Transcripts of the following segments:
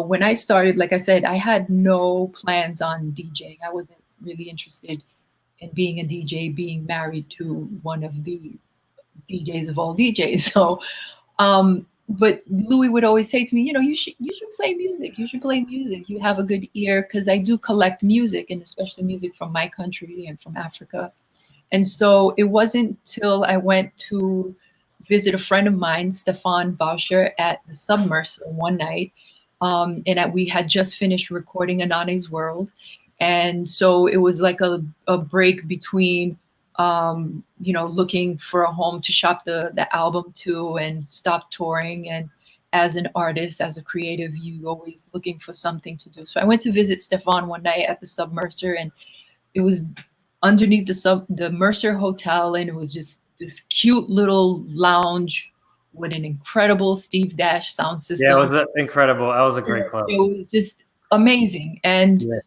when I started, like I said, I had no plans on DJing. I wasn't really interested in being a DJ, being married to one of the DJs of all DJs. So, but Louis would always say to me, you should play music. You should play music. You have a good ear, because I do collect music, and especially music from my country and from Africa. And so it wasn't till I went to visit a friend of mine, Stefan Bauscher, at the Submersible one night. We had just finished recording Anane's World. And so it was like a break between, looking for a home to shop the album to and stop touring. And as an artist, as a creative, you always looking for something to do. So I went to visit Stefan one night at the Submersible, and it was underneath the Mercer Hotel, and it was just this cute little lounge with an incredible Steve Dash sound Yeah, it system. was incredible. That was a great club. It was just amazing. And Yeah.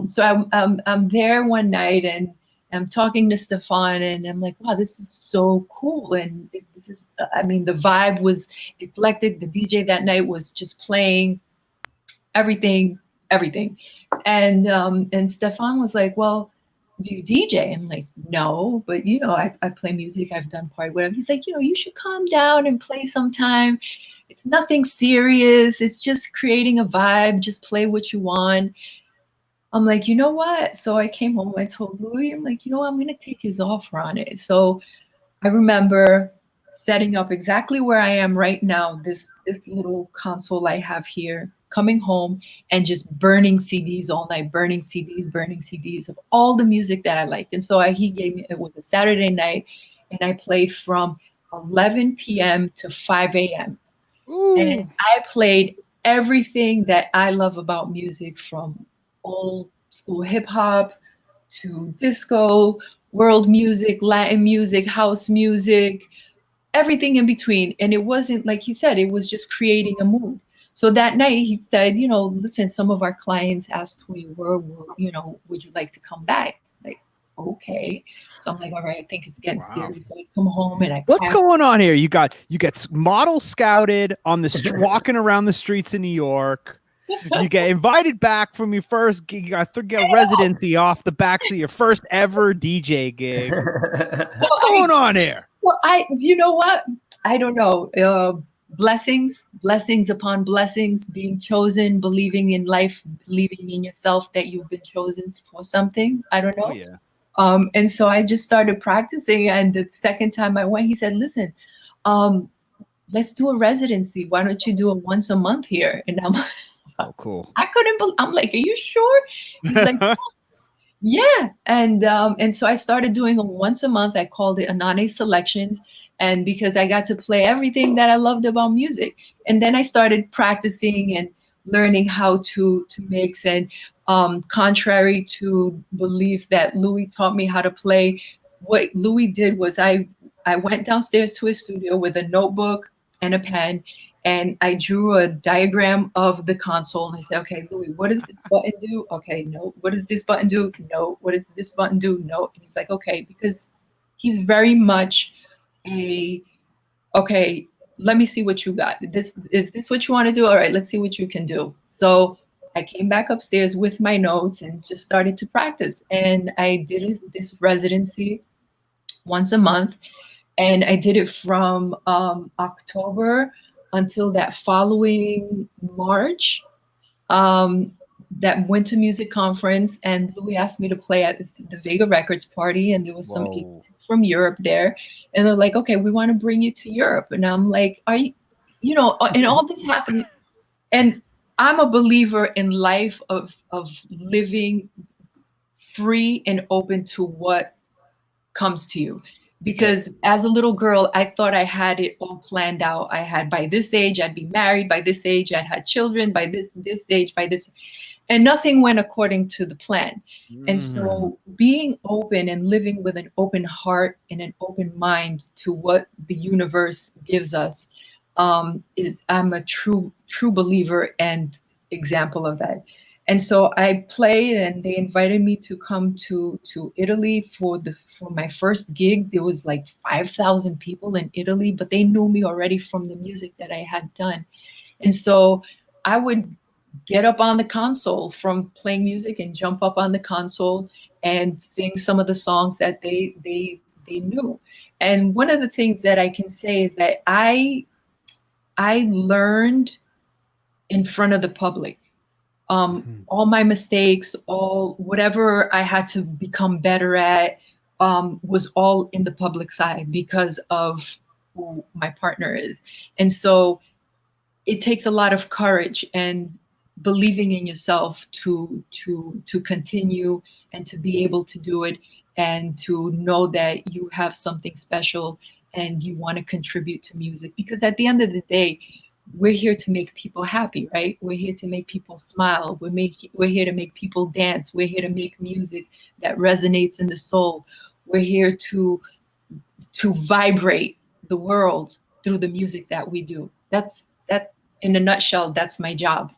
so I'm there one night, and I'm talking to Stefan, and I'm like, wow, this is so cool. And this is, I mean, the vibe was eclectic. The DJ that night was just playing everything, everything. And Stefan was like, well, do you DJ? I'm like, no, but I play music. I've done part whatever. He's like, you should calm down and play sometime. It's nothing serious. It's just creating a vibe. Just play what you want. I'm like, you know what? So I came home. I told Louis, I'm like, I'm gonna take his offer on it. So I remember setting up exactly where I am right now, this little console I have here, coming home and just burning CDs all night, burning CDs of all the music that I liked. And so he gave me, it was a Saturday night, and I played from 11 p.m. to 5 a.m. Ooh. And I played everything that I love about music, from old school hip hop to disco, world music, Latin music, house music, everything in between. And it wasn't, like he said, it was just creating a mood. So that night he said, listen, some of our clients asked who you were, would you like to come back? Like, okay. So I'm like, all right, I think it's getting serious. So I come home and I What's pack. going on here? You get model scouted on the walking around the streets in New York. You get invited back from your first gig. You got to get a residency off the backs of your first ever DJ gig. What's going on here? Well, you know what? I don't know. Blessings upon blessings, being chosen, believing in life, believing in yourself that you've been chosen for something. I don't know. Oh, yeah. And so I just started practicing. And the second time I went, he said, listen, let's do a residency. Why don't you do it once a month here? And I'm oh, cool. I couldn't believe, I'm like, are you sure? He's like, yeah. And so I started doing them once a month. I called it Anane Selections. And because I got to play everything that I loved about music. And then I started practicing and learning how to mix. And contrary to belief that Louis taught me how to play, what Louis did was I went downstairs to his studio with a notebook and a pen, and I drew a diagram of the console, and I said, okay, Louis, what does this button do? Okay, no. What does this button do? No. What does this button do? No. And he's like, okay, because he's very much okay, let me see what you got. Is this what you want to do? All right, let's see what you can do. So I came back upstairs with my notes and just started to practice. And I did this residency once a month. And I did it from October until that following March, that Winter Music Conference. And Louis asked me to play at the Vega Records party, and there was some people from Europe there. And they're like, okay, we want to bring you to Europe. And I'm like, are you, and all this happened. And I'm a believer in life of living free and open to what comes to you. Because as a little girl, I thought I had it all planned out. I had, by this age, I'd be married. By this age, I'd had children. By this age, by this, and nothing went according to the plan. And so being open and living with an open heart and an open mind to what the universe gives us, is, I'm a true believer and example of that. And so I played, and they invited me to come to Italy for my first gig. There was like 5,000 people in Italy, but they knew me already from the music that I had done. And so I would get up on the console from playing music and jump up on the console and sing some of the songs that they knew. And one of the things that I can say is that I learned in front of the public. All my mistakes, all whatever I had to become better at, was all in the public side because of who my partner is. And so it takes a lot of courage and believing in yourself to continue and to be able to do it, and to know that you have something special and you want to contribute to music, because at the end of the day, we're here to make people happy, right? We're here to make people smile. We're here to make people dance. We're here to make music that resonates in the soul. We're here to vibrate the world through the music that we do. That in a nutshell, that's my job.